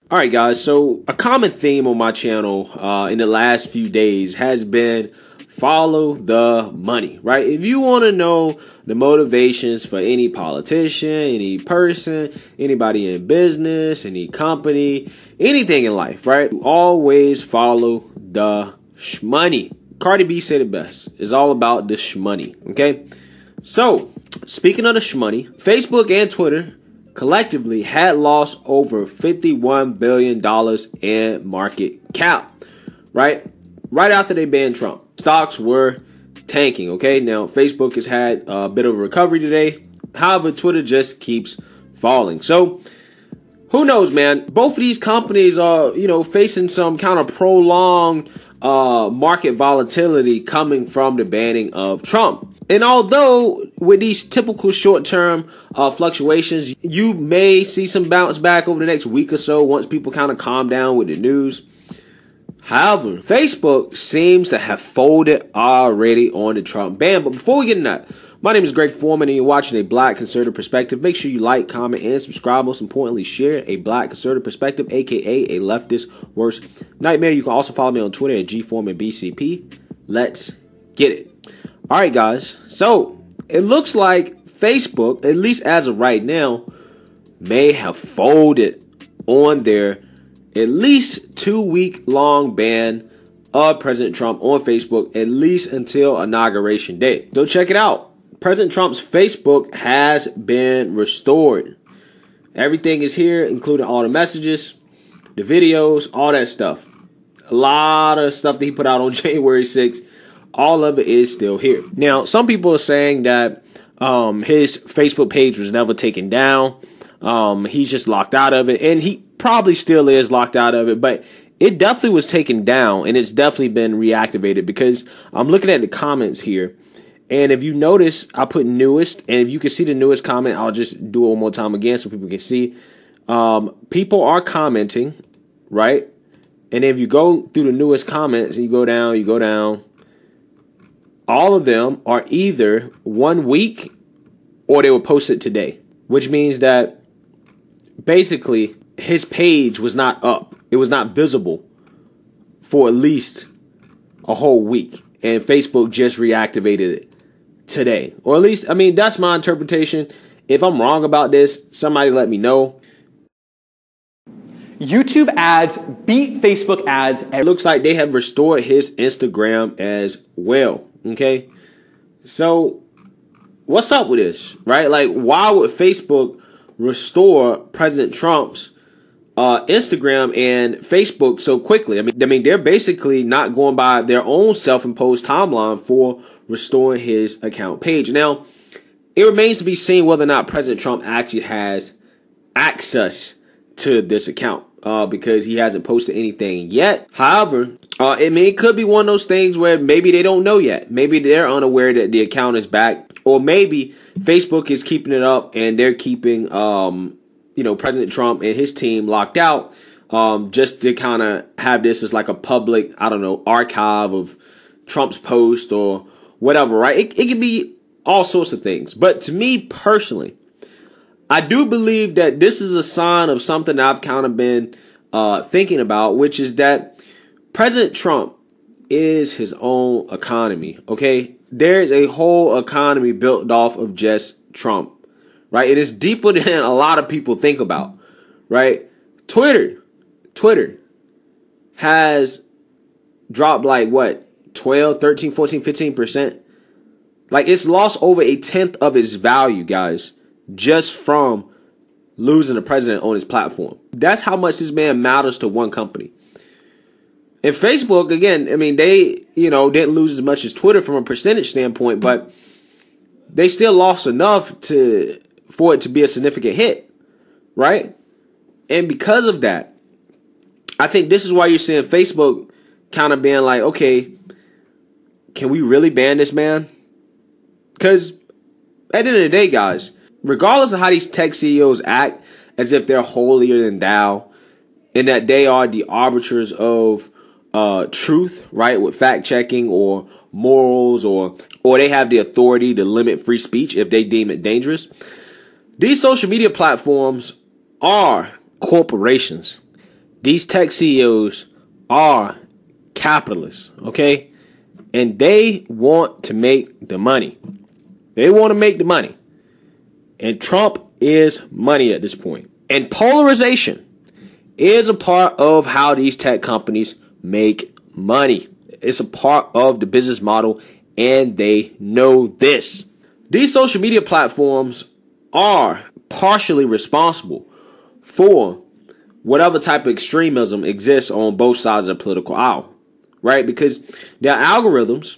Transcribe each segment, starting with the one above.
Alright guys, so a common theme on my channel in the last few days has been follow the money, right? If you want to know the motivations for any politician, any person, anybody in business, any company, anything in life, right? You always follow the shmoney. Cardi B said it best. It's all about the shmoney, okay? So, speaking of the shmoney, Facebook and Twitter collectively had lost over $51 billion in market cap, right? Right after they banned Trump. Stocks were tanking, okay? Now, Facebook has had a bit of a recovery today. However, Twitter just keeps falling. So, who knows, man? Both of these companies are, facing some kind of prolonged market volatility coming from the banning of Trump. And although with these typical short-term fluctuations, you may see some bounce back over the next week or so once people kind of calm down with the news. However, Facebook seems to have folded already on the Trump ban. But before we get into that, my name is Greg Foreman and you're watching A Black Conservative Perspective. Make sure you like, comment, and subscribe. Most importantly, share A Black Conservative Perspective, aka a leftist worst nightmare. You can also follow me on Twitter at GForemanBCP. Let's get it. All right, guys. So it looks like Facebook, at least as of right now, may have folded on their at least 2-week-long ban of President Trump on Facebook, at least until Inauguration Day. So check it out. President Trump's Facebook has been restored. Everything is here, including all the messages, the videos, all that stuff. A lot of stuff that he put out on January 6th. All of it is still here. Now, some people are saying that his Facebook page was never taken down. He's just locked out of it. And he probably still is locked out of it. But it definitely was taken down. And it's definitely been reactivated. Because I'm looking at the comments here. And if you notice, I put newest. And if you can see the newest comment, I'll just do it one more time again so people can see. People are commenting, right? And if you go through the newest comments, and you go down. All of them are either 1 week or they were posted today, which means that basically his page was not up. It was not visible for at least a whole week. And Facebook just reactivated it today. Or at least, I mean, that's my interpretation. If I'm wrong about this, somebody let me know. YouTube ads beat Facebook ads. It looks like they have restored his Instagram as well. Okay, so what's up with this, right? Like, why would Facebook restore President Trump's Instagram and Facebook so quickly? I mean, they're basically not going by their own self-imposed timeline for restoring his account page. Now, it remains to be seen whether or not President Trump actually has access to this account. Because he hasn't posted anything yet. However, it could be one of those things where maybe they don't know yet. Maybe they're unaware that the account is back. Or maybe Facebook is keeping it up and they're keeping, President Trump and his team locked out just to kind of have this as like a public, archive of Trump's post or whatever, right? It could be all sorts of things. But to me personally, I do believe that this is a sign of something that I've kind of been thinking about, which is that President Trump is his own economy, okay? There's a whole economy built off of just Trump, right? It is deeper than a lot of people think about, right? Twitter has dropped like, what, 12, 13, 14, 15%? Like, it's lost over 1/10 of its value, guys. Just from losing the president on his platform. That's how much this man matters to one company. And Facebook, again, I mean, they, didn't lose as much as Twitter from a percentage standpoint, but they still lost enough for it to be a significant hit, right? And because of that, I think this is why you're seeing Facebook kind of being like, okay, can we really ban this man? Because at the end of the day, guys, regardless of how these tech CEOs act as if they're holier than thou and that they are the arbiters of truth, right, with fact checking or morals or they have the authority to limit free speech if they deem it dangerous. These social media platforms are corporations. These tech CEOs are capitalists, okay? And they want to make the money. They want to make the money. And Trump is money at this point. And polarization is a part of how these tech companies make money. It's a part of the business model, and they know this. These social media platforms are partially responsible for whatever type of extremism exists on both sides of the political aisle, right? Because their algorithms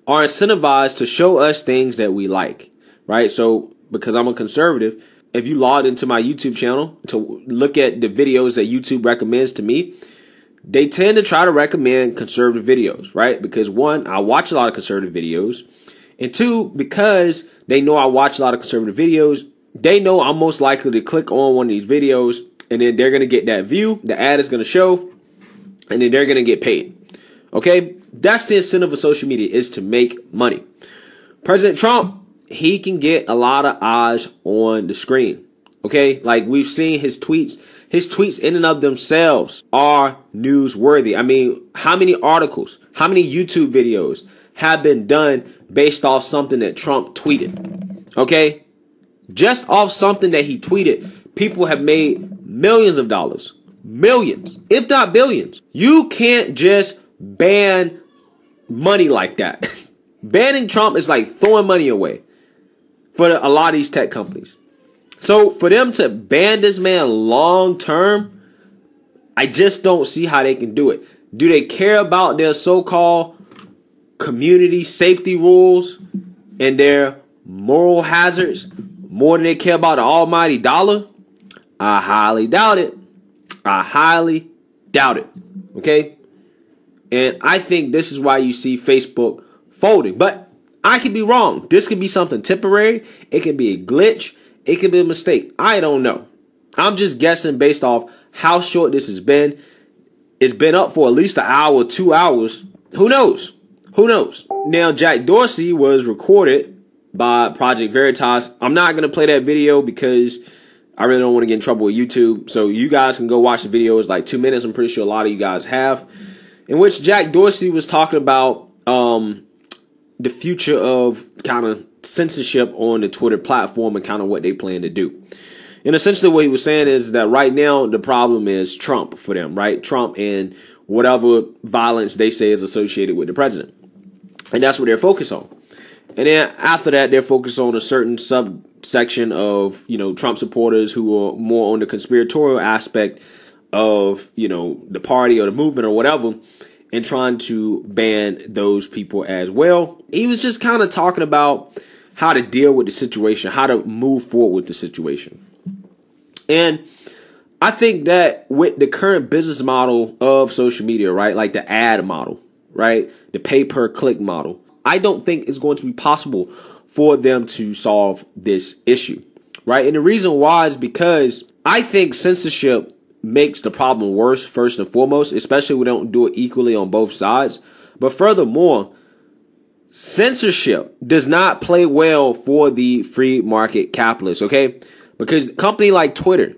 are incentivized to show us things that we like, right? So because I'm a conservative, if you logged into my YouTube channel to look at the videos that YouTube recommends to me, they tend to try to recommend conservative videos, right? Because one, I watch a lot of conservative videos, and two, because they know I watch a lot of conservative videos, they know I'm most likely to click on one of these videos, and then they're going to get that view, the ad is going to show, and then they're going to get paid. Okay? That's the incentive of social media, is to make money. President Trump, he can get a lot of eyes on the screen. Okay? Like, we've seen his tweets. His tweets in and of themselves are newsworthy. I mean, how many articles, how many YouTube videos have been done based off something that Trump tweeted? Okay? Just off something that he tweeted, people have made millions of dollars. Millions, if not billions. You can't just ban money like that. Banning Trump is like throwing money away for a lot of these tech companies. So for them to ban this man long term, I just don't see how they can do it. Do they care about their so-called community safety rules and their moral hazards more than they care about the almighty dollar? I highly doubt it. I highly doubt it. Okay? And I think this is why you see Facebook folding. But I could be wrong. This could be something temporary. It could be a glitch. It could be a mistake. I don't know. I'm just guessing based off how short this has been. It's been up for at least an hour, 2 hours. Who knows? Who knows? Now, Jack Dorsey was recorded by Project Veritas. I'm not going to play that video because I really don't want to get in trouble with YouTube. So you guys can go watch the video. It's like 2 minutes. I'm pretty sure a lot of you guys have. In which Jack Dorsey was talking about the future of kind of censorship on the Twitter platform and kind of what they plan to do. And essentially what he was saying is that right now the problem is Trump for them, right? Trump and whatever violence they say is associated with the president. And that's what they're focused on. And then after that, they're focused on a certain subsection of, you know, Trump supporters who are more on the conspiratorial aspect of, you know, the party or the movement or whatever, and trying to ban those people as well. He was just kind of talking about how to deal with the situation, how to move forward with the situation. And I think that with the current business model of social media, right, like the ad model, right, the pay-per-click model, I don't think it's going to be possible for them to solve this issue, right? And the reason why is because I think censorship makes the problem worse, first and foremost, especially if we don't do it equally on both sides. But furthermore, censorship does not play well for the free market capitalists, okay? Because a company like Twitter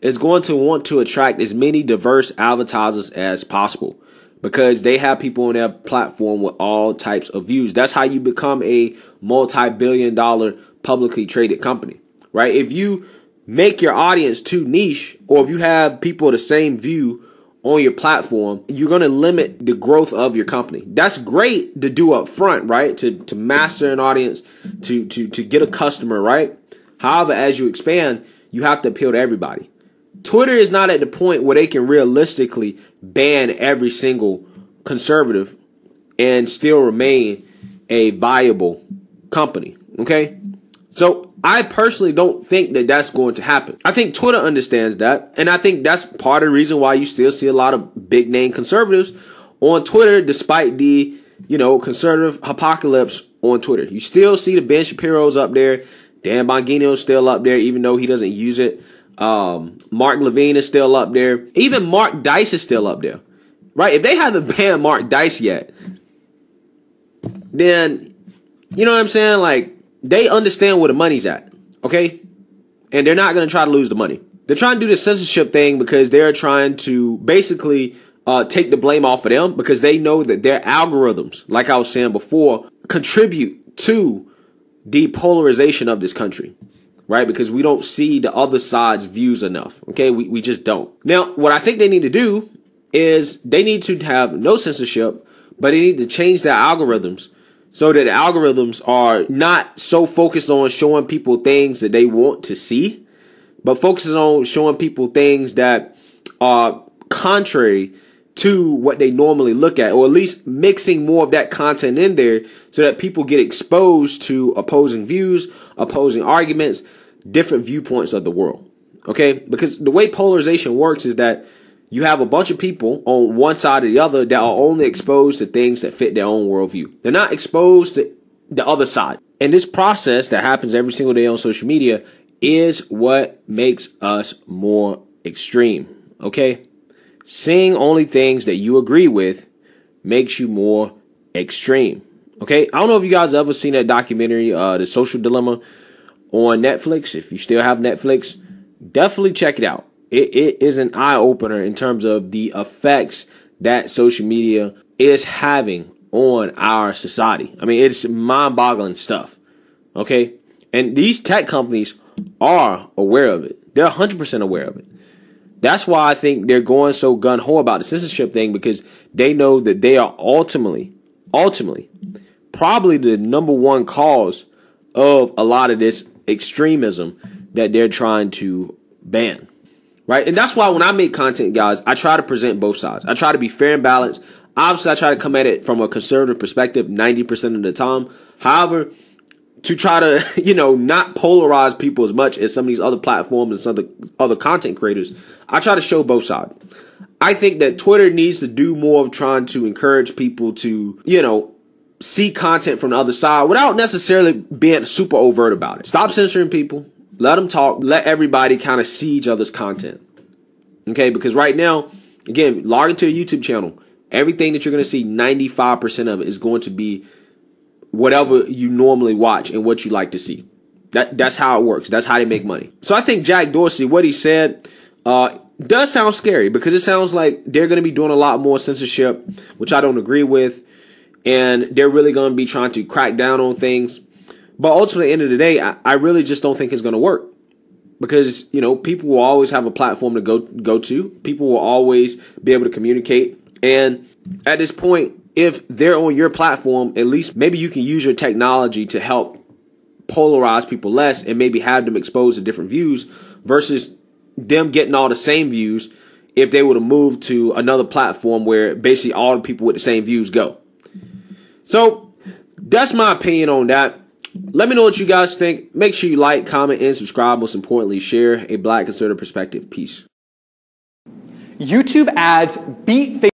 is going to want to attract as many diverse advertisers as possible because they have people on their platform with all types of views. That's how you become a multi-billion-dollar publicly traded company, right? If you make your audience too niche, or if you have people the same view on your platform, you're going to limit the growth of your company. That's great to do up front, right? To master an audience, to get a customer, right? However, as you expand, you have to appeal to everybody. Twitter is not at the point where they can realistically ban every single conservative and still remain a viable company, okay? So I personally don't think that that's going to happen. I think Twitter understands that, and I think that's part of the reason why you still see a lot of big name conservatives on Twitter, despite the, you know, conservative apocalypse on Twitter. You still see the Ben Shapiro's up there, Dan Bongino's still up there, even though he doesn't use it. Mark Levine is still up there. Even Mark Dice is still up there, right? If they haven't banned Mark Dice yet, then you know what I'm saying? Like, they understand where the money's at, okay? And they're not going to try to lose the money. They're trying to do the censorship thing because they're trying to basically take the blame off of them, because they know that their algorithms, like I was saying before, contribute to the polarization of this country, right? Because we don't see the other side's views enough. Okay, we just don't. Now, what I think they need to do is they need to have no censorship, but they need to change their algorithms so that the algorithms are not so focused on showing people things that they want to see, but focusing on showing people things that are contrary to what they normally look at, or at least mixing more of that content in there so that people get exposed to opposing views, opposing arguments, different viewpoints of the world. Okay? Because the way polarization works is that you have a bunch of people on one side or the other that are only exposed to things that fit their own worldview. They're not exposed to the other side. And this process that happens every single day on social media is what makes us more extreme. Okay? Seeing only things that you agree with makes you more extreme. Okay? I don't know if you guys ever seen that documentary, The Social Dilemma, on Netflix. If you still have Netflix, definitely check it out. It is an eye-opener in terms of the effects that social media is having on our society. I mean, it's mind-boggling stuff. Okay? And these tech companies are aware of it. They're 100% aware of it. That's why I think they're going so gun-ho about the censorship thing, because they know that they are ultimately, probably the #1 cause of a lot of this extremism that they're trying to ban. Right? And that's why when I make content, guys, I try to present both sides. I try to be fair and balanced. Obviously, I try to come at it from a conservative perspective 90% of the time. However, to try to, not polarize people as much as some of these other platforms and some of the other content creators, I try to show both sides. I think that Twitter needs to do more of trying to encourage people to, see content from the other side without necessarily being super overt about it. Stop censoring people. Let them talk. Let everybody kind of see each other's content. Okay? Because right now, again, log into a YouTube channel. Everything that you're going to see, 95% of it is going to be whatever you normally watch and what you like to see. That's how it works. That's how they make money. So I think Jack Dorsey, what he said, does sound scary, because it sounds like they're going to be doing a lot more censorship, which I don't agree with. And they're really going to be trying to crack down on things. But ultimately, at the end of the day, I really just don't think it's going to work. Because, people will always have a platform to go to. People will always be able to communicate. And at this point, if they're on your platform, at least maybe you can use your technology to help polarize people less and maybe have them exposed to different views versus them getting all the same views if they were to move to another platform where basically all the people with the same views go. So that's my opinion on that. Let me know what you guys think. Make sure you like, comment, and subscribe. Most importantly, share a Black conservative perspective. Peace. YouTube ads beat Facebook.